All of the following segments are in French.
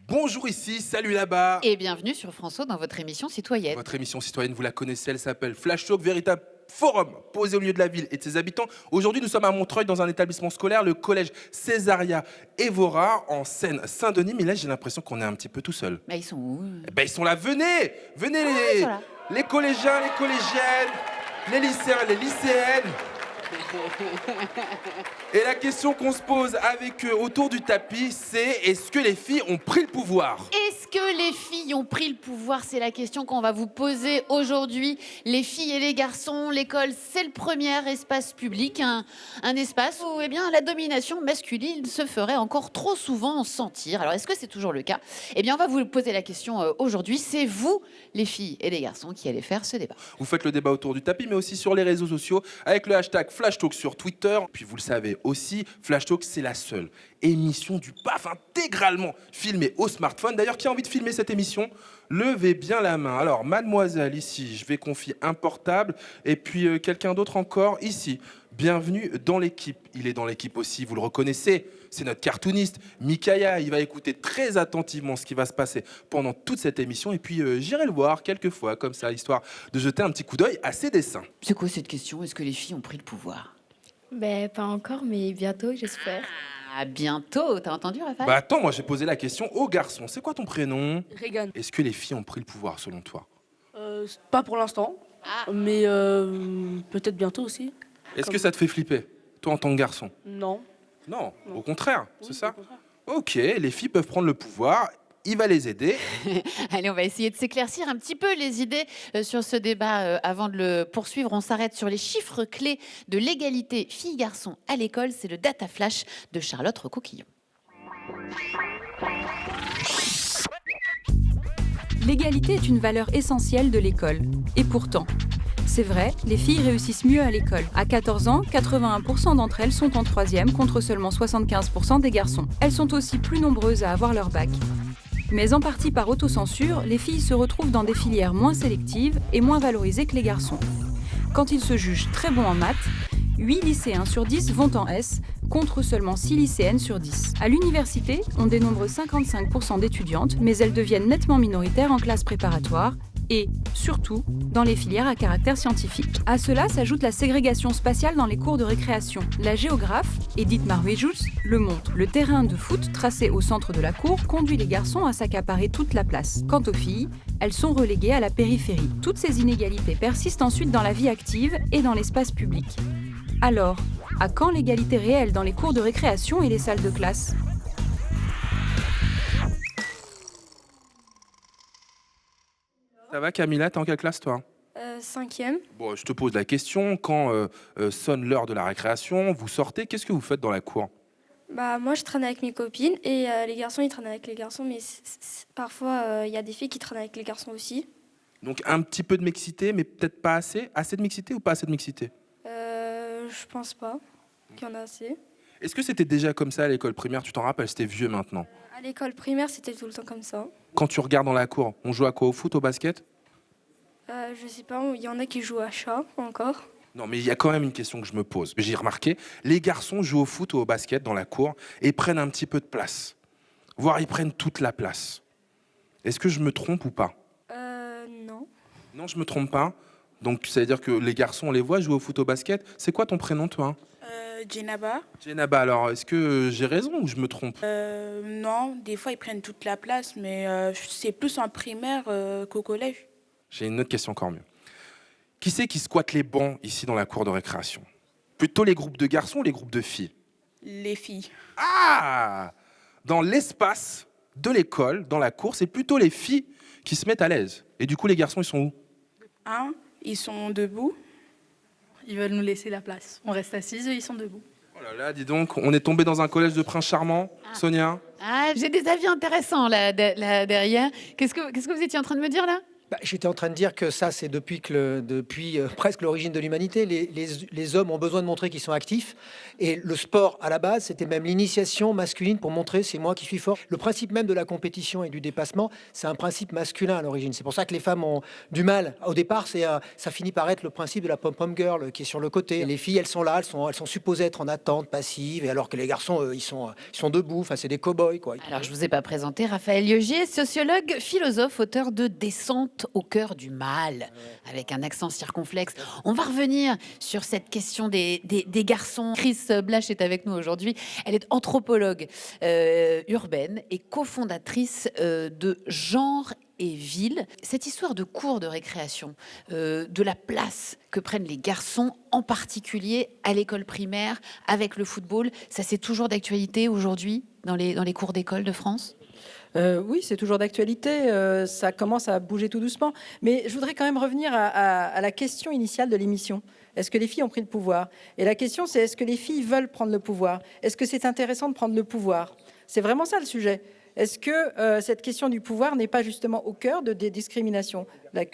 Bonjour ici, salut là-bas. Et bienvenue sur François dans votre émission citoyenne. Votre émission citoyenne, vous la connaissez, elle s'appelle Flash Talk, véritable forum posé au milieu de la ville et de ses habitants. Aujourd'hui, nous sommes à Montreuil dans un établissement scolaire, le collège Césaria Évora en Seine-Saint-Denis. Mais là, j'ai l'impression qu'on est un petit peu tout seul. Mais ils sont où? Eh ben, ils sont là, venez ils sont là. les collégiens, les collégiennes, les lycéens, les lycéennes. Et la question qu'on se pose avec eux autour du tapis, c'est est-ce que les filles ont pris le pouvoir ? Est-ce que les filles ont pris le pouvoir? C'est la question qu'on va vous poser aujourd'hui. Les filles et les garçons, l'école, c'est le premier espace public, un espace où la domination masculine se ferait encore trop souvent sentir. Alors, est-ce que c'est toujours le cas? On va vous poser la question aujourd'hui. C'est vous, les filles et les garçons, qui allez faire ce débat. Vous faites le débat autour du tapis, mais aussi sur les réseaux sociaux, avec le hashtag FlashTalk sur Twitter. Puis vous le savez aussi, FlashTalk, c'est la seule émission du PAF intégralement filmée au smartphone. D'ailleurs, qui a envie de filmer cette émission? Levez bien la main. Alors, mademoiselle, ici, je vais confier un portable. Et puis, quelqu'un d'autre encore, ici. Bienvenue dans l'équipe. Il est dans l'équipe aussi, vous le reconnaissez. C'est notre cartooniste, Mikaya. Il va écouter très attentivement ce qui va se passer pendant toute cette émission. Et puis, j'irai le voir quelques fois, comme ça, histoire de jeter un petit coup d'œil à ses dessins. C'est quoi cette question? Est-ce que les filles ont pris le pouvoir? Pas encore, mais bientôt, j'espère. À bientôt, t'as entendu, Raphaël? Bah attends, moi j'ai posé la question au garçon. C'est quoi ton prénom? Regan. Est-ce que les filles ont pris le pouvoir selon toi? Pas pour l'instant, Ah. mais peut-être bientôt aussi. Est-ce que ça te fait flipper, toi en tant que garçon? Non. Non, Non. au contraire, Oui, c'est ça? au contraire. Ok, les filles peuvent prendre le pouvoir, il va les aider. Allez, on va essayer de s'éclaircir un petit peu les idées sur ce débat. Avant de le poursuivre, on s'arrête sur les chiffres clés de l'égalité filles-garçons à l'école. C'est le Data Flash de Charlotte Recoquillon. L'égalité est une valeur essentielle de l'école. Et pourtant, c'est vrai, les filles réussissent mieux à l'école. À 14 ans, 81% d'entre elles sont en 3e contre seulement 75% des garçons. Elles sont aussi plus nombreuses à avoir leur bac. Mais en partie par autocensure, les filles se retrouvent dans des filières moins sélectives et moins valorisées que les garçons. Quand ils se jugent très bons en maths, 8 lycéens sur 10 vont en S, contre seulement 6 lycéennes sur 10. À l'université, on dénombre 55% d'étudiantes, mais elles deviennent nettement minoritaires en classe préparatoire et, surtout, dans les filières à caractère scientifique. À cela s'ajoute la ségrégation spatiale dans les cours de récréation. La géographe, Edith Marvejus, le montre. Le terrain de foot tracé au centre de la cour conduit les garçons à s'accaparer toute la place. Quant aux filles, elles sont reléguées à la périphérie. Toutes ces inégalités persistent ensuite dans la vie active et dans l'espace public. Alors, à quand l'égalité réelle dans les cours de récréation et les salles de classe ? Ça va Camilla, t'es en quelle classe toi? 5e. Bon, je te pose la question, quand sonne l'heure de la récréation, vous sortez, qu'est-ce que vous faites dans la cour? Moi, je traîne avec mes copines et les garçons, ils traînent avec les garçons, mais parfois, il y a des filles qui traînent avec les garçons aussi. Donc un petit peu de mixité, mais peut-être pas assez. Assez de mixité ou pas assez de mixité? Je pense pas qu'il y en a assez. Est-ce que c'était déjà comme ça à l'école primaire? Tu t'en rappelles, c'était vieux maintenant. À l'école primaire, c'était tout le temps comme ça. Quand tu regardes dans la cour, on joue à quoi? Au foot, au basket? Je sais pas, il y en a qui jouent à chat encore. Non, mais il y a quand même une question que je me pose. J'ai remarqué, les garçons jouent au foot ou au basket dans la cour et prennent un petit peu de place. Voire ils prennent toute la place. Est-ce que je me trompe ou pas? Non. Non, je me trompe pas. Donc ça veut dire que les garçons, on les voit jouer au foot au basket. C'est quoi ton prénom, toi? Djenaba. Djenaba, alors est-ce que j'ai raison ou je me trompe? Non, des fois ils prennent toute la place, mais c'est plus en primaire qu'au collège. J'ai une autre question encore mieux. Qui c'est qui squatte les bancs ici dans la cour de récréation? Plutôt les groupes de garçons ou les groupes de filles? Les filles. Ah! Dans l'espace de l'école, dans la cour, c'est plutôt les filles qui se mettent à l'aise. Et du coup, les garçons, ils sont où? Ils sont debout. Ils veulent nous laisser la place. On reste assises, eux, ils sont debout. Oh là là, dis donc, on est tombé dans un collège de princes charmants, Sonia. Ah, j'ai des avis intéressants là, là derrière. Qu'est-ce que vous étiez en train de me dire là? J'étais en train de dire que ça, c'est depuis presque l'origine de l'humanité. Les hommes ont besoin de montrer qu'ils sont actifs. Et le sport, à la base, c'était même l'initiation masculine pour montrer c'est moi qui suis fort. Le principe même de la compétition et du dépassement, c'est un principe masculin à l'origine. C'est pour ça que les femmes ont du mal. Au départ, ça finit par être le principe de la pom-pom girl qui est sur le côté. Et les filles, elles sont là, elles sont supposées être en attente, passive, et alors que les garçons, ils sont debout. Enfin, c'est des cow-boys, quoi. Alors, je vous ai pas présenté Raphaël Liogier, sociologue, philosophe, auteur de Descente au cœur du mal, avec un accent circonflexe. On va revenir sur cette question des garçons. Chris Blash est avec nous aujourd'hui. Elle est anthropologue urbaine et cofondatrice de Genre et Ville. Cette histoire de cours de récréation, de la place que prennent les garçons, en particulier à l'école primaire, avec le football, ça c'est toujours d'actualité aujourd'hui dans les cours d'école de France? Oui, c'est toujours d'actualité. Ça commence à bouger tout doucement. Mais je voudrais quand même revenir à la question initiale de l'émission. Est-ce que les filles ont pris le pouvoir? Et la question, c'est est-ce que les filles veulent prendre le pouvoir? Est-ce que c'est intéressant de prendre le pouvoir? C'est vraiment ça le sujet. Est-ce que cette question du pouvoir n'est pas justement au cœur des discriminations?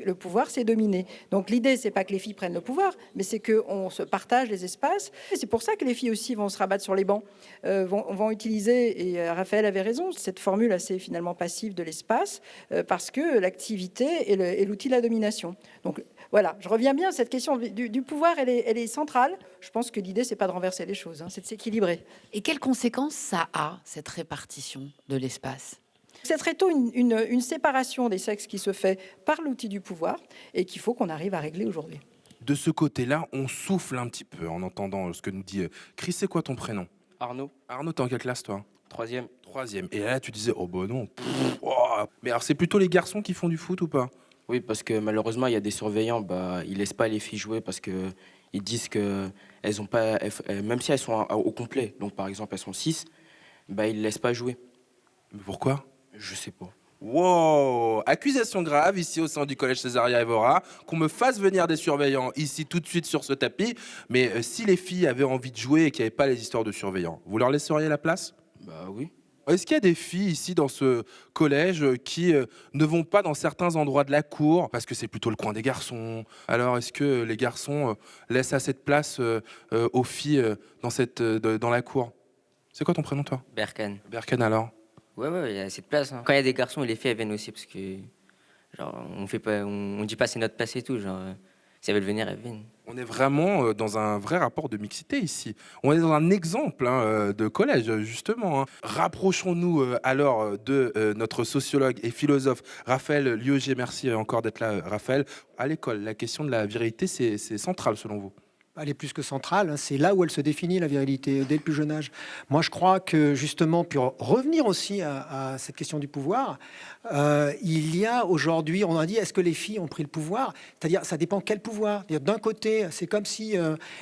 Le pouvoir, c'est dominer. Donc l'idée, c'est pas que les filles prennent le pouvoir, mais c'est qu'on se partage les espaces. Et c'est pour ça que les filles aussi vont se rabattre sur les bancs, vont utiliser, et Raphaël avait raison, cette formule assez finalement passive de l'espace, parce que l'activité est l'outil de la domination. Donc voilà, je reviens bien à cette question du pouvoir, elle est centrale. Je pense que l'idée, c'est pas de renverser les choses, c'est de s'équilibrer. Et quelles conséquences ça a, cette répartition de l'espace? C'est très tôt une séparation des sexes qui se fait par l'outil du pouvoir et qu'il faut qu'on arrive à régler aujourd'hui. De ce côté-là, on souffle un petit peu en entendant ce que nous dit Chris. C'est quoi ton prénom? Arnaud, Arnaud, t'es en quelle classe, toi? 3e. 3e. Et là, tu disais, oh bah non. Mais alors, c'est plutôt les garçons qui font du foot ou pas? Oui, parce que malheureusement, il y a des surveillants, ils laissent pas les filles jouer parce que ils disent que elles ont pas, même si elles sont au complet, donc par exemple elles sont 6, ils laissent pas jouer. Mais pourquoi? Je sais pas. Wow! Accusation grave ici au sein du collège Césaria Evora, qu'on me fasse venir des surveillants ici tout de suite sur ce tapis. Mais si les filles avaient envie de jouer et qu'il n'y avait pas les histoires de surveillants, vous leur laisseriez la place? Bah oui. Est-ce qu'il y a des filles ici dans ce collège qui ne vont pas dans certains endroits de la cour parce que c'est plutôt le coin des garçons? Alors est-ce que les garçons laissent assez de place aux filles dans la cour? C'est quoi ton prénom, toi? Berkane. Berkane, alors? Ouais, il y a assez de place. Quand il y a des garçons, les filles elles viennent aussi parce que genre on dit pas c'est notre place et tout. Genre si elles veulent venir, elles viennent. On est vraiment dans un vrai rapport de mixité ici. On est dans un exemple de collège, justement. Rapprochons-nous alors de notre sociologue et philosophe Raphaël Liogier. Merci encore d'être là, Raphaël. À l'école, la question de la virilité, c'est central selon vous? Elle est plus que centrale, c'est là où elle se définit, la virilité, dès le plus jeune âge. Moi, je crois que, justement, pour revenir aussi à cette question du pouvoir, il y a aujourd'hui, on a dit, est-ce que les filles ont pris le pouvoir? C'est-à-dire, ça dépend quel pouvoir. D'un côté, c'est comme si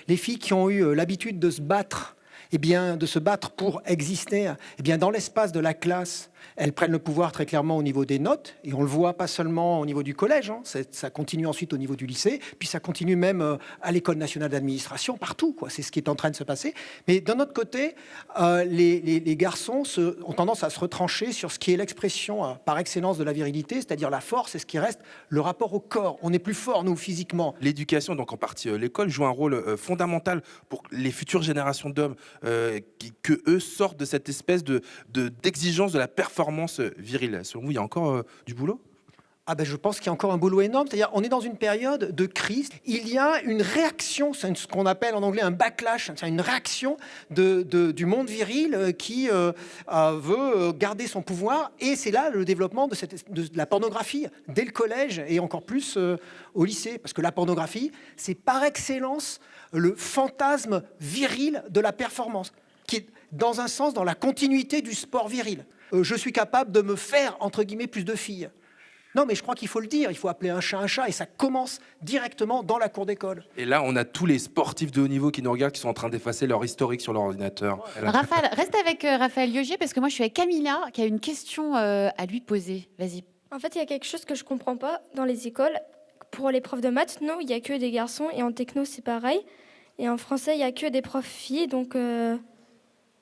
les filles qui ont eu l'habitude de se battre, de se battre pour exister, dans l'espace de la classe, elles prennent le pouvoir très clairement au niveau des notes, et on le voit pas seulement au niveau du collège, ça continue ensuite au niveau du lycée, puis ça continue même à l'École nationale d'administration, partout, quoi. C'est ce qui est en train de se passer. Mais d'un autre côté, les garçons ont tendance à se retrancher sur ce qui est l'expression par excellence de la virilité, c'est-à-dire la force, et ce qui reste le rapport au corps. On est plus fort, nous, physiquement. L'éducation, donc en partie l'école, joue un rôle fondamental pour les futures générations d'hommes que eux sortent de cette espèce d'exigence de la performance virile. Selon vous, il y a encore du boulot? Je pense qu'il y a encore un boulot énorme. C'est-à-dire, on est dans une période de crise. Il y a une réaction, c'est ce qu'on appelle en anglais un backlash, c'est une réaction du monde viril qui veut garder son pouvoir. Et c'est là le développement de la pornographie dès le collège et encore plus au lycée. Parce que la pornographie, c'est par excellence le fantasme viril de la performance, qui est dans un sens dans la continuité du sport viril. Je suis capable de me faire, entre guillemets, plus de filles. Non, mais je crois qu'il faut le dire, il faut appeler un chat, et ça commence directement dans la cour d'école. Et là, on a tous les sportifs de haut niveau qui nous regardent, qui sont en train d'effacer leur historique sur leur ordinateur. Raphaël, reste avec Raphaël Liogier, parce que moi, je suis avec Camilla, qui a une question à lui poser. Vas-y. En fait, il y a quelque chose que je comprends pas dans les écoles. Pour les profs de maths, non, il y a que des garçons, et en techno, c'est pareil. Et en français, il n'y a que des profs filles, donc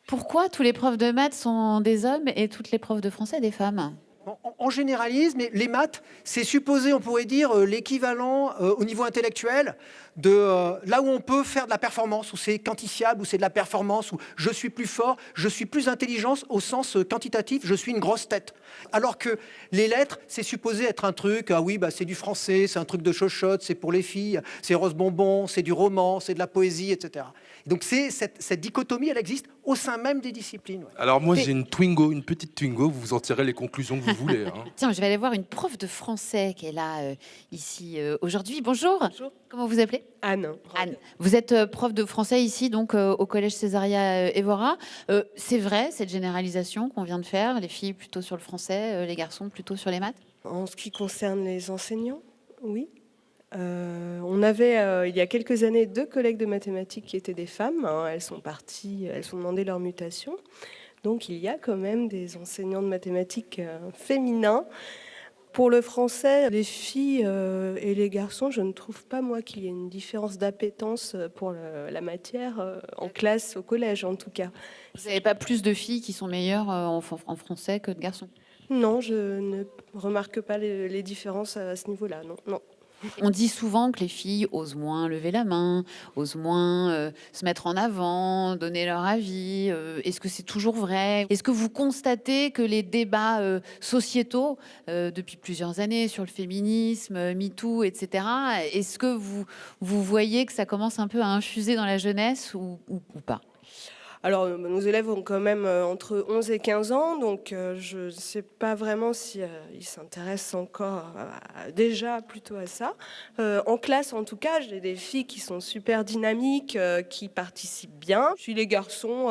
Pourquoi tous les profs de maths sont des hommes et toutes les profs de français des femmes? On généralise, mais les maths, c'est supposé, on pourrait dire, l'équivalent au niveau intellectuel de là où on peut faire de la performance, où c'est quantifiable, où c'est de la performance, où je suis plus fort, je suis plus intelligent au sens quantitatif, je suis une grosse tête. Alors que les lettres, c'est supposé être un truc, ah oui, bah, c'est du français, c'est un truc de chochotte, c'est pour les filles, c'est rose bonbon, c'est du roman, c'est de la poésie, etc. Donc cette dichotomie, elle existe au sein même des disciplines. Ouais. Alors moi j'ai une Twingo, une petite Twingo, vous en tirez les conclusions que vous voulez. Hein. Tiens, je vais aller voir une prof de français qui est là ici aujourd'hui. Bonjour. Bonjour. Comment vous appelez? Anne. Anne. Vous êtes prof de français ici, donc au collège Césaria Évora. C'est vrai cette généralisation qu'on vient de faire, les filles plutôt sur le français, les garçons plutôt sur les maths? En ce qui concerne les enseignants, oui. On avait, il y a quelques années, 2 collègues de mathématiques qui étaient des femmes. Hein. Elles sont parties, elles ont demandé leur mutation. Donc il y a quand même des enseignants de mathématiques féminins. Pour le français, les filles et les garçons, je ne trouve pas, moi, qu'il y ait une différence d'appétence pour la matière en classe, au collège en tout cas. Vous n'avez pas plus de filles qui sont meilleures en français que de garçons? Non, je ne remarque pas les différences à ce niveau-là, non, non. On dit souvent que les filles osent moins lever la main, osent moins se mettre en avant, donner leur avis. Est-ce que c'est toujours vrai? Est-ce que vous constatez que les débats sociétaux depuis plusieurs années sur le féminisme, MeToo, etc., est-ce que vous voyez que ça commence un peu à infuser dans la jeunesse ou pas? Alors, nos élèves ont quand même entre 11 et 15 ans, donc je ne sais pas vraiment si ils s'intéressent encore déjà plutôt à ça. En classe, en tout cas, j'ai des filles qui sont super dynamiques, qui participent bien. Puis les garçons,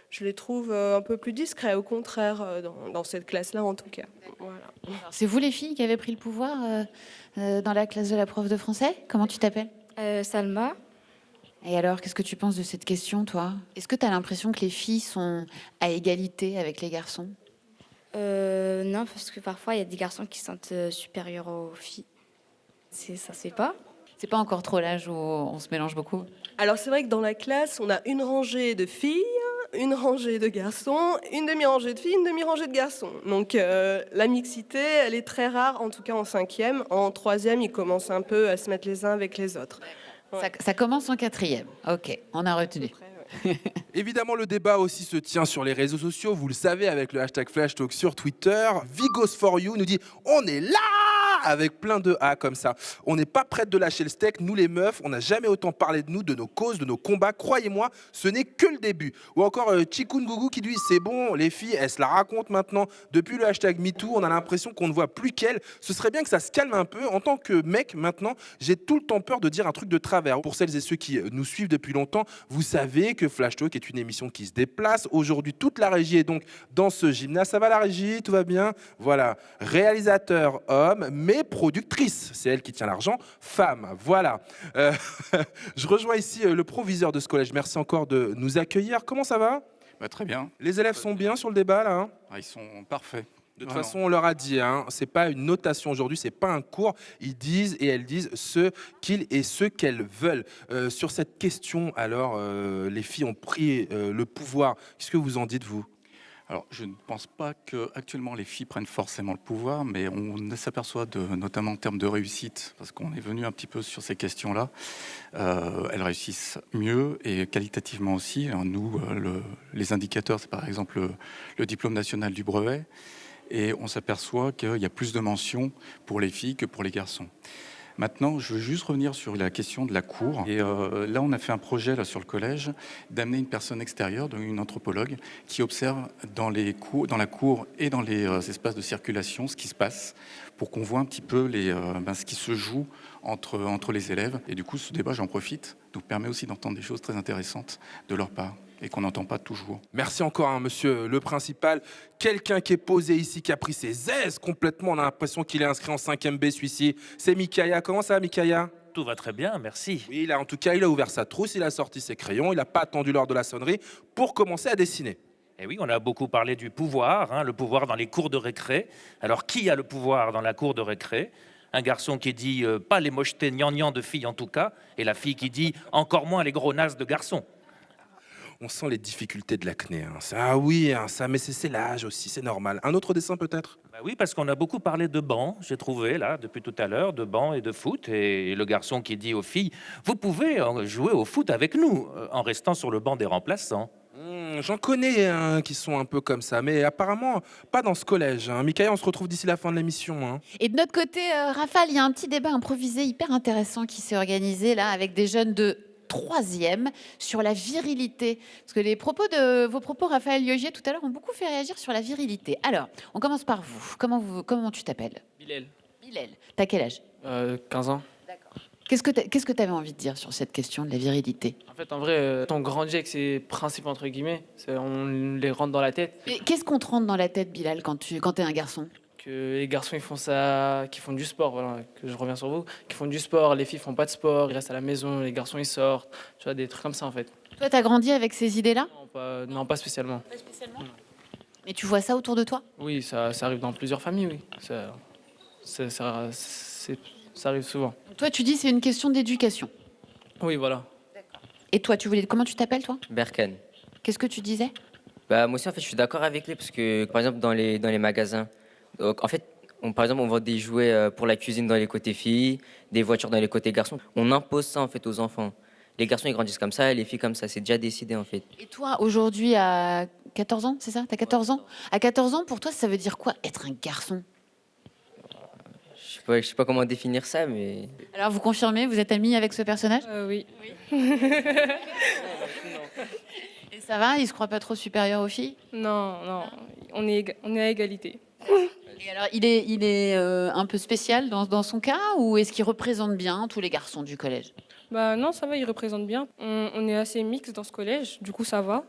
je les trouve un peu plus discrets, au contraire, dans cette classe-là, en tout cas. Voilà. C'est vous les filles qui avez pris le pouvoir dans la classe de la prof de français? Comment tu t'appelles? Salma. Et alors, qu'est-ce que tu penses de cette question, toi? Est-ce que tu as l'impression que les filles sont à égalité avec les garçons? Non, parce que parfois, il y a des garçons qui se sentent supérieurs aux filles. Ça se fait pas. C'est pas encore trop l'âge où on se mélange beaucoup? Alors, c'est vrai que dans la classe, on a une rangée de filles, une rangée de garçons, une demi-rangée de filles, une demi-rangée de garçons. Donc, la mixité, elle est très rare, en tout cas en 5e. En 3e, ils commencent un peu à se mettre les uns avec les autres. Ouais. Ça commence en 4e. Ok, on a retenu. Évidemment, le débat aussi se tient sur les réseaux sociaux. Vous le savez, avec le hashtag FlashTalk sur Twitter. Vigos4You nous dit « On est là !» avec plein de A comme ça. On n'est pas prête de lâcher le steak. Nous, les meufs, on n'a jamais autant parlé de nous, de nos causes, de nos combats. Croyez-moi, ce n'est que le début. Ou encore Chikungugu qui dit « C'est bon, les filles, elles se la racontent maintenant. Depuis le hashtag MeToo, on a l'impression qu'on ne voit plus qu'elles. Ce serait bien que ça se calme un peu. En tant que mec, maintenant, j'ai tout le temps peur de dire un truc de travers. Pour celles et ceux qui nous suivent depuis longtemps, vous savez que Flash Talk est une émission qui se déplace. Aujourd'hui, toute la régie est donc dans ce gymnase. Ça va la régie? Tout va bien? Voilà. Réalisateur, homme, mais productrice. C'est elle qui tient l'argent. Femme. Voilà. Je rejoins ici le proviseur de ce collège. Merci encore de nous accueillir. Comment ça va? Très bien. Les élèves sont bien sur le débat, là, hein? Ils sont parfaits. De toute façon, on leur a dit, hein, c'est pas une notation aujourd'hui, c'est pas un cours. Ils disent et elles disent ce qu'ils et ce qu'elles veulent. Sur cette question, alors, les filles ont pris le pouvoir. Qu'est-ce que vous en dites, vous? Alors, je ne pense pas qu'actuellement les filles prennent forcément le pouvoir, mais on s'aperçoit, notamment en termes de réussite, parce qu'on est venu un petit peu sur ces questions-là, elles réussissent mieux et qualitativement aussi. Alors, nous, les indicateurs, c'est par exemple le diplôme national du brevet, et on s'aperçoit qu'il y a plus de mentions pour les filles que pour les garçons. Maintenant, je veux juste revenir sur la question de la cour. Et là, on a fait un projet là, sur le collège d'amener une personne extérieure, donc une anthropologue, qui observe dans la cour et dans les espaces de circulation ce qui se passe, pour qu'on voit un petit peu ce qui se joue entre les élèves. Et du coup, ce débat, j'en profite, nous permet aussi d'entendre des choses très intéressantes de leur part et qu'on n'entend pas toujours. Merci encore, hein, monsieur le principal. Quelqu'un qui est posé ici, qui a pris ses aises complètement. On a l'impression qu'il est inscrit en 5e B, celui-ci. C'est Mikaya. Comment ça va, Mikaya? Tout va très bien, merci. Oui, en tout cas, il a ouvert sa trousse, il a sorti ses crayons, il n'a pas attendu l'heure de la sonnerie pour commencer à dessiner. Et oui, on a beaucoup parlé du pouvoir, hein, le pouvoir dans les cours de récré. Alors, qui a le pouvoir dans la cour de récré? Un garçon qui dit pas les mochetés gnangnan de filles en tout cas, et la fille qui dit encore moins les gros nazes de garçons. On sent les difficultés de l'acné. Hein. Ah oui, hein, ça, mais c'est l'âge aussi, c'est normal. Un autre dessin peut-être? Bah oui, parce qu'on a beaucoup parlé de bancs, j'ai trouvé là, depuis tout à l'heure, de bancs et de foot. Et le garçon qui dit aux filles, vous pouvez jouer au foot avec nous, en restant sur le banc des remplaçants. J'en connais hein, qui sont un peu comme ça, mais apparemment pas dans ce collège. Hein. Michael, on se retrouve d'ici la fin de l'émission. Hein. Et de notre côté, Raphaël, il y a un petit débat improvisé hyper intéressant qui s'est organisé là avec des jeunes de 3e sur la virilité. Parce que vos propos, Raphaël Liogier, tout à l'heure, ont beaucoup fait réagir sur la virilité. Alors, on commence par vous. Comment tu t'appelles? Bilal. Bilal. T'as quel âge? 15 ans. D'accord. Qu'est-ce que tu avais envie de dire sur cette question de la virilité? En fait, en vrai, on grandit avec ces principes, entre guillemets. On les rentre dans la tête. Et qu'est-ce qu'on te rentre dans la tête, Bilal, quand t'es un garçon? Que les garçons, ils font ça, qui font du sport, voilà, que je reviens sur vous, qui font du sport, les filles font pas de sport, ils restent à la maison, les garçons, ils sortent, tu vois, des trucs comme ça, en fait. Toi, t'as grandi avec ces idées-là? Non, pas spécialement. Pas spécialement. Mais tu vois ça autour de toi? Oui, ça arrive dans plusieurs familles, oui. Ça arrive souvent. Toi, tu dis c'est une question d'éducation. Oui, voilà. Et toi, comment tu t'appelles, toi? Berkane. Qu'est-ce que tu disais? Bah, moi aussi, en fait, je suis d'accord avec lui parce que, par exemple, dans les magasins, donc, en fait, par exemple, on vend des jouets pour la cuisine dans les côtés filles, des voitures dans les côtés garçons. On impose ça, en fait, aux enfants. Les garçons, ils grandissent comme ça, les filles comme ça. C'est déjà décidé, en fait. Et toi, aujourd'hui, à 14 ans, c'est ça? T'as 14 ans? À 14 ans, pour toi, ça veut dire quoi, être un garçon? Je sais pas comment définir ça, mais... Alors, vous confirmez, vous êtes amis avec ce personnage? Oui. Et ça va? Il se croit pas trop supérieur aux filles? Non, on est à égalité. Et alors, il est un peu spécial dans son cas, ou est-ce qu'il représente bien tous les garçons du collège? Bah non, ça va, il représente bien. On est assez mixte dans ce collège, du coup ça va.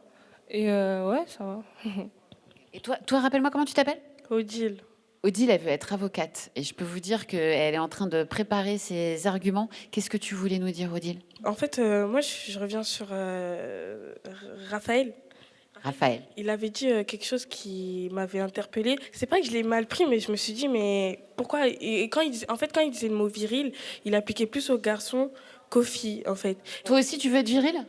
Et ouais, ça va. Et toi, rappelle-moi comment tu t'appelles? Odile. Odile, elle veut être avocate. Et je peux vous dire qu'elle est en train de préparer ses arguments. Qu'est-ce que tu voulais nous dire, Odile? En fait, moi, je reviens sur Raphaël. Raphaël. Il avait dit quelque chose qui m'avait interpellée. C'est pas que je l'ai mal pris, mais je me suis dit, mais pourquoi? Et quand il disait le mot viril, il appliquait plus aux garçons qu'aux filles, en fait. Toi aussi, tu veux être viril?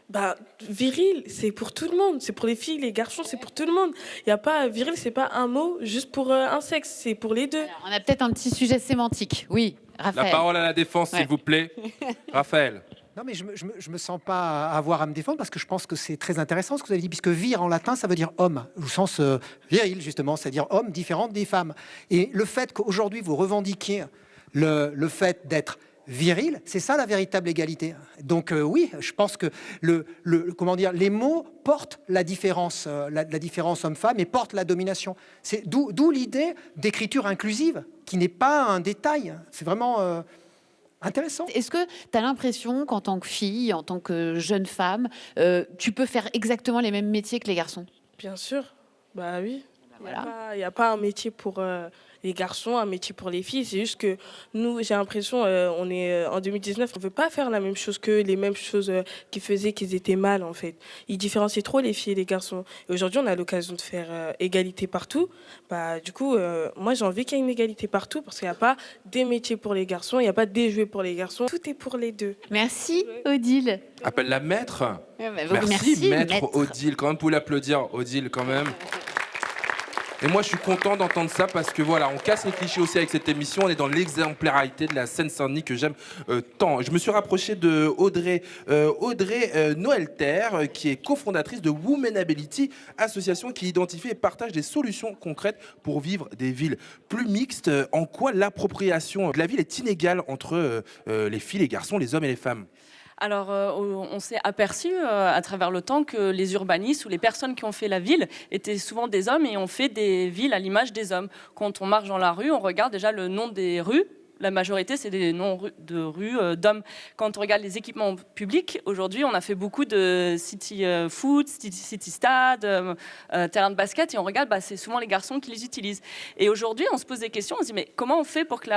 Bah, viril, c'est pour tout le monde. C'est pour les filles, les garçons, c'est pour tout le monde. Il y a pas viril, c'est pas un mot juste pour un sexe, c'est pour les deux. Alors, on a peut-être un petit sujet sémantique. Oui, Raphaël. La parole à la défense, s'il vous plaît. Raphaël. Non, mais je me sens pas avoir à me défendre parce que je pense que c'est très intéressant ce que vous avez dit, puisque vir en latin, ça veut dire homme, au sens viril, justement, c'est-à-dire homme différent des femmes. Et le fait qu'aujourd'hui, vous revendiquiez le fait d'être viril, c'est ça la véritable égalité. Donc oui, je pense que les mots portent la différence, la différence homme-femme et portent la domination. C'est d'où l'idée d'écriture inclusive, qui n'est pas un détail. C'est vraiment intéressant. Est-ce que tu as l'impression qu'en tant que fille, en tant que jeune femme, tu peux faire exactement les mêmes métiers que les garçons? Bien sûr, bah oui. Voilà. Il n'y a pas un métier pour les garçons, un métier pour les filles. C'est juste que nous, j'ai l'impression, on est en 2019, on ne veut pas faire la même chose qu'eux, les mêmes choses qu'ils faisaient, qu'ils étaient mal en fait. Ils différencient trop les filles et les garçons. Et aujourd'hui, on a l'occasion de faire égalité partout. Bah, du coup, moi, j'ai envie qu'il y ait une égalité partout parce qu'il n'y a pas des métiers pour les garçons, il n'y a pas des jouets pour les garçons. Tout est pour les deux. Merci, Odile. Appelle la maître. Merci, maître Odile. Quand même, vous pouvez l'applaudir, Odile, quand même. Et moi, je suis content d'entendre ça parce que voilà, on casse les clichés aussi avec cette émission. On est dans l'exemplarité de la Seine-Saint-Denis que j'aime tant. Je me suis rapproché de Audrey Noël-Terre, qui est cofondatrice de Womenability, association qui identifie et partage des solutions concrètes pour vivre des villes plus mixtes. En quoi l'appropriation de la ville est inégale entre les filles, les garçons, les hommes et les femmes? Alors, on s'est aperçu à travers le temps que les urbanistes ou les personnes qui ont fait la ville étaient souvent des hommes et ont fait des villes à l'image des hommes. Quand on marche dans la rue, on regarde déjà le nom des rues. La majorité, c'est des noms de rues d'hommes. Quand on regarde les équipements publics, aujourd'hui, on a fait beaucoup de city foot, city stade, terrain de basket, et on regarde, c'est souvent les garçons qui les utilisent. Et aujourd'hui, on se pose des questions, on se dit, mais comment on fait pour que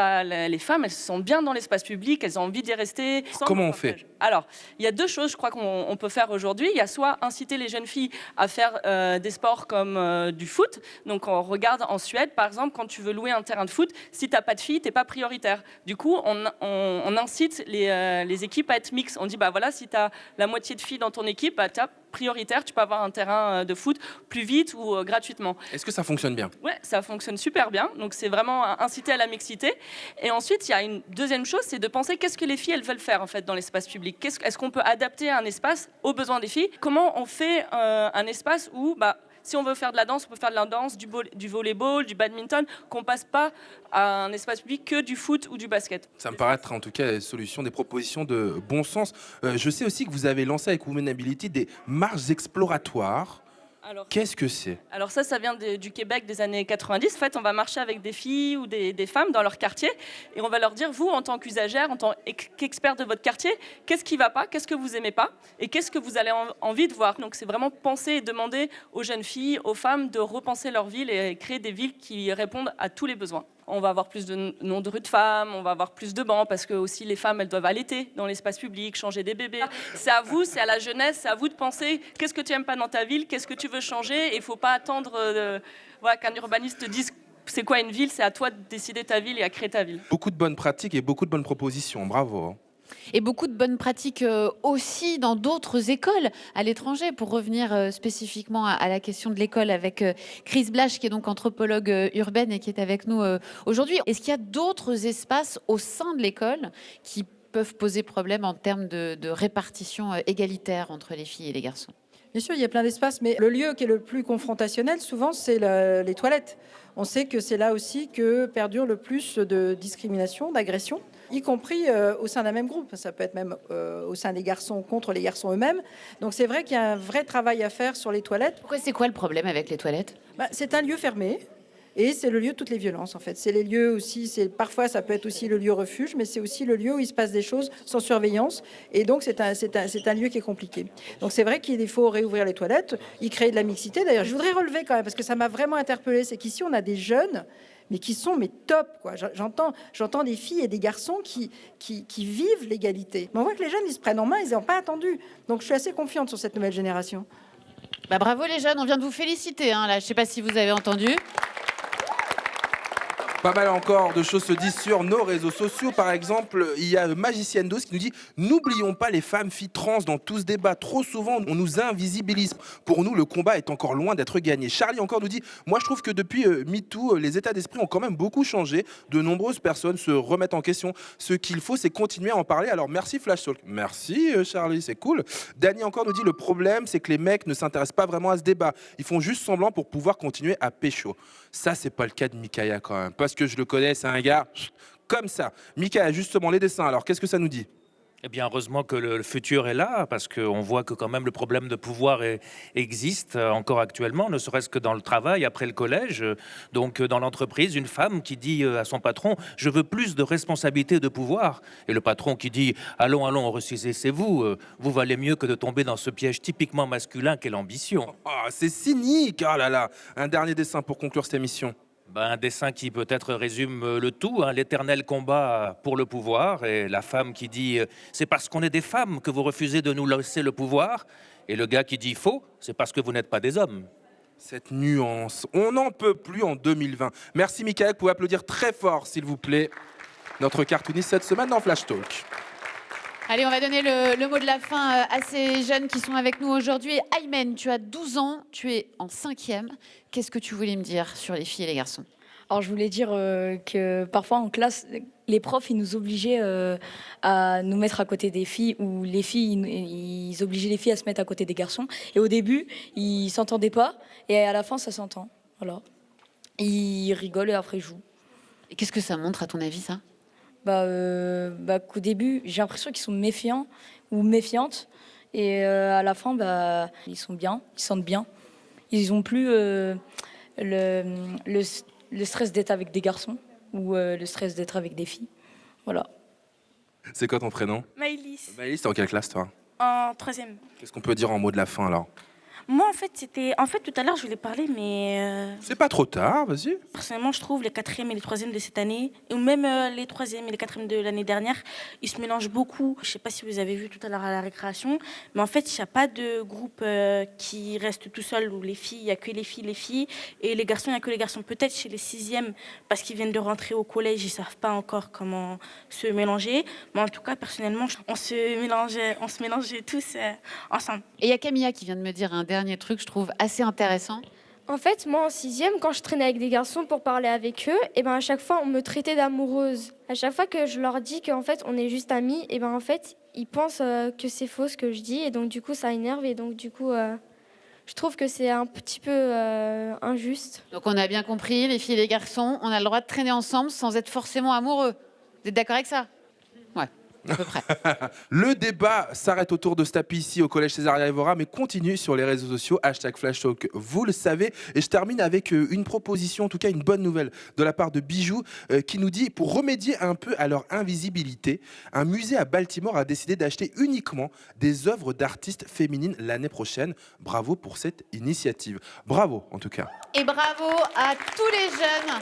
les femmes, elles se sentent bien dans l'espace public, elles ont envie d'y rester? Comment on fait? Alors, il y a deux choses, je crois, qu'on peut faire aujourd'hui. Il y a soit inciter les jeunes filles à faire des sports comme du foot. Donc, on regarde en Suède, par exemple, quand tu veux louer un terrain de foot, si tu n'as pas de filles, tu n'es pas prioritaire. prioritaire. Du coup, on incite les équipes à être mixtes. On dit, bah voilà, si tu as la moitié de filles dans ton équipe, bah, tu as prioritaire, tu peux avoir un terrain de foot plus vite ou gratuitement. Est-ce que ça fonctionne bien? Ouais, ça fonctionne super bien. Donc c'est vraiment inciter à la mixité. Et ensuite, il y a une deuxième chose, c'est de penser qu'est-ce que les filles elles veulent faire en fait dans l'espace public. Est-ce qu'on peut adapter un espace aux besoins des filles? Comment on fait un espace où si on veut faire de la danse, on peut faire de la danse, du volleyball, du badminton, qu'on passe pas à un espace public que du foot ou du basket. Ça me paraît être en tout cas des solutions, des propositions de bon sens. Je sais aussi que vous avez lancé avec Women Ability des marches exploratoires. Qu'est-ce que c'est? Alors ça vient du Québec des années 90. En fait, on va marcher avec des filles ou des femmes dans leur quartier et on va leur dire, vous, en tant qu'usagère, en tant qu'expert de votre quartier, qu'est-ce qui ne va pas, qu'est-ce que vous n'aimez pas et qu'est-ce que vous avez envie de voir. Donc c'est vraiment penser et demander aux jeunes filles, aux femmes de repenser leur ville et créer des villes qui répondent à tous les besoins. On va avoir plus de noms de rues de femmes, on va avoir plus de bancs parce que aussi les femmes elles doivent allaiter dans l'espace public, changer des bébés. C'est à vous, c'est à la jeunesse, c'est à vous de penser qu'est-ce que tu n'aimes pas dans ta ville, qu'est-ce que tu veux changer. Et il ne faut pas attendre qu'un urbaniste te dise c'est quoi une ville, c'est à toi de décider ta ville et à créer ta ville. Beaucoup de bonnes pratiques et beaucoup de bonnes propositions, bravo. Et beaucoup de bonnes pratiques aussi dans d'autres écoles à l'étranger. Pour revenir spécifiquement à la question de l'école avec Chris Blash, qui est donc anthropologue urbaine et qui est avec nous aujourd'hui. Est-ce qu'il y a d'autres espaces au sein de l'école qui peuvent poser problème en termes de répartition égalitaire entre les filles et les garçons? Bien sûr, il y a plein d'espaces, mais le lieu qui est le plus confrontationnel, souvent, c'est les toilettes. On sait que c'est là aussi que perdure le plus de discrimination, d'agression, y compris au sein d'un même groupe. Ça peut être même au sein des garçons contre les garçons eux-mêmes. Donc c'est vrai qu'il y a un vrai travail à faire sur les toilettes. C'est quoi le problème avec les toilettes? C'est un lieu fermé. Et c'est le lieu de toutes les violences, en fait. C'est les lieux aussi, parfois ça peut être aussi le lieu refuge, mais c'est aussi le lieu où il se passe des choses sans surveillance. Et donc c'est un lieu qui est compliqué. Donc c'est vrai qu'il faut réouvrir les toilettes, y créer de la mixité. D'ailleurs, je voudrais relever quand même, parce que ça m'a vraiment interpellée, c'est qu'ici on a des jeunes, mais qui sont top, quoi. J'entends des filles et des garçons qui vivent l'égalité. Mais on voit que les jeunes, ils se prennent en main, ils n'ont pas attendu. Donc je suis assez confiante sur cette nouvelle génération. Bravo les jeunes, on vient de vous féliciter. Là, je ne sais pas si vous avez entendu. Pas mal encore de choses se disent sur nos réseaux sociaux. Par exemple, il y a Magicienne d'Os qui nous dit « N'oublions pas les femmes, filles trans dans tout ce débat. Trop souvent, on nous invisibilise. Pour nous, le combat est encore loin d'être gagné. » Charlie encore nous dit « Moi, je trouve que depuis MeToo, les états d'esprit ont quand même beaucoup changé. De nombreuses personnes se remettent en question. Ce qu'il faut, c'est continuer à en parler. Alors, merci Flash Talk. » Merci Charlie, c'est cool. Dany encore nous dit « Le problème, c'est que les mecs ne s'intéressent pas vraiment à ce débat. Ils font juste semblant pour pouvoir continuer à pécho. » Ça, c'est pas le cas de Mikaya quand même. Parce que je le connais, c'est un gars comme ça. Mikaya, justement, les dessins, alors, qu'est-ce que ça nous dit? Eh bien, heureusement que le futur est là, parce qu'on voit que quand même le problème de pouvoir existe encore actuellement, ne serait-ce que dans le travail, après le collège. Donc, dans l'entreprise, une femme qui dit à son patron « Je veux plus de responsabilités et de pouvoir ». Et le patron qui dit « Allons, ressaisissez-vous, vous valez mieux que de tomber dans ce piège typiquement masculin qu'est l'ambition. » Oh, c'est cynique. Oh là là. Un dernier dessin pour conclure cette émission. Un dessin qui peut-être résume le tout, l'éternel combat pour le pouvoir, et la femme qui dit « c'est parce qu'on est des femmes que vous refusez de nous laisser le pouvoir », et le gars qui dit « faux, c'est parce que vous n'êtes pas des hommes ». Cette nuance, on n'en peut plus en 2020. Merci Mickaël, vous pouvez applaudir très fort s'il vous plaît. Notre cartooniste cette semaine dans Flash Talk. Allez, on va donner le mot de la fin à ces jeunes qui sont avec nous aujourd'hui. Aymen, tu as 12 ans, tu es en 5e. Qu'est-ce que tu voulais me dire sur les filles et les garçons? Alors, je voulais dire que parfois en classe, les profs, ils nous obligeaient à nous mettre à côté des filles, ou les filles, ils obligeaient les filles à se mettre à côté des garçons. Et au début, ils ne s'entendaient pas, et à la fin, ça s'entend. Voilà. Ils rigolent et après, ils jouent. Et qu'est-ce que ça montre, à ton avis, ça? Qu'au début, j'ai l'impression qu'ils sont méfiants ou méfiantes. Et à la fin, ils sont bien, ils se sentent bien. Ils n'ont plus le stress d'être avec des garçons ou le stress d'être avec des filles. Voilà. C'est quoi ton prénom? Maëlys. Maëlys, t'es en quelle classe toi? En 3e. Qu'est-ce qu'on peut dire en mot de la fin alors? Moi, en fait, tout à l'heure, je voulais parler, mais... C'est pas trop tard, vas-y. Personnellement, je trouve les 4e et les 3e de cette année, ou même les 3e et les 4e de l'année dernière, ils se mélangent beaucoup. Je sais pas si vous avez vu tout à l'heure à la récréation, mais en fait, il n'y a pas de groupe qui reste tout seul, où les filles, il n'y a que les filles, et les garçons, il n'y a que les garçons. Peut-être chez les 6e, parce qu'ils viennent de rentrer au collège, ils ne savent pas encore comment se mélanger. Mais en tout cas, personnellement, on se mélangeait tous ensemble. Et il y a Camilla qui vient de me dire un dernier truc, je trouve assez intéressant. En fait, moi, en 6e, quand je traînais avec des garçons pour parler avec eux, et ben à chaque fois, on me traitait d'amoureuse. À chaque fois que je leur dis qu'en fait, on est juste amis, et ben en fait, ils pensent que c'est faux ce que je dis, et donc du coup, ça énerve, et donc du coup, je trouve que c'est un petit peu injuste. Donc on a bien compris, les filles et les garçons, on a le droit de traîner ensemble sans être forcément amoureux. Vous êtes d'accord avec ça? Ouais. À peu près. Le débat s'arrête autour de ce tapis ici au collège Césaria Evora, mais continue sur les réseaux sociaux, #FlashTalk, vous le savez. Et je termine avec une proposition, en tout cas une bonne nouvelle de la part de Bijou, qui nous dit, pour remédier un peu à leur invisibilité, un musée à Baltimore a décidé d'acheter uniquement des œuvres d'artistes féminines l'année prochaine. Bravo pour cette initiative. Bravo en tout cas. Et bravo à tous les jeunes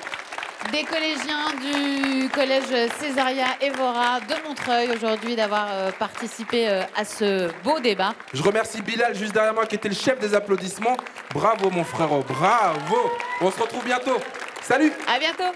des collégiens du collège Césaria Evora de Montreuil aujourd'hui d'avoir participé à ce beau débat. Je remercie Bilal juste derrière moi qui était le chef des applaudissements. Bravo mon frérot, bravo. On se retrouve bientôt. Salut. À bientôt.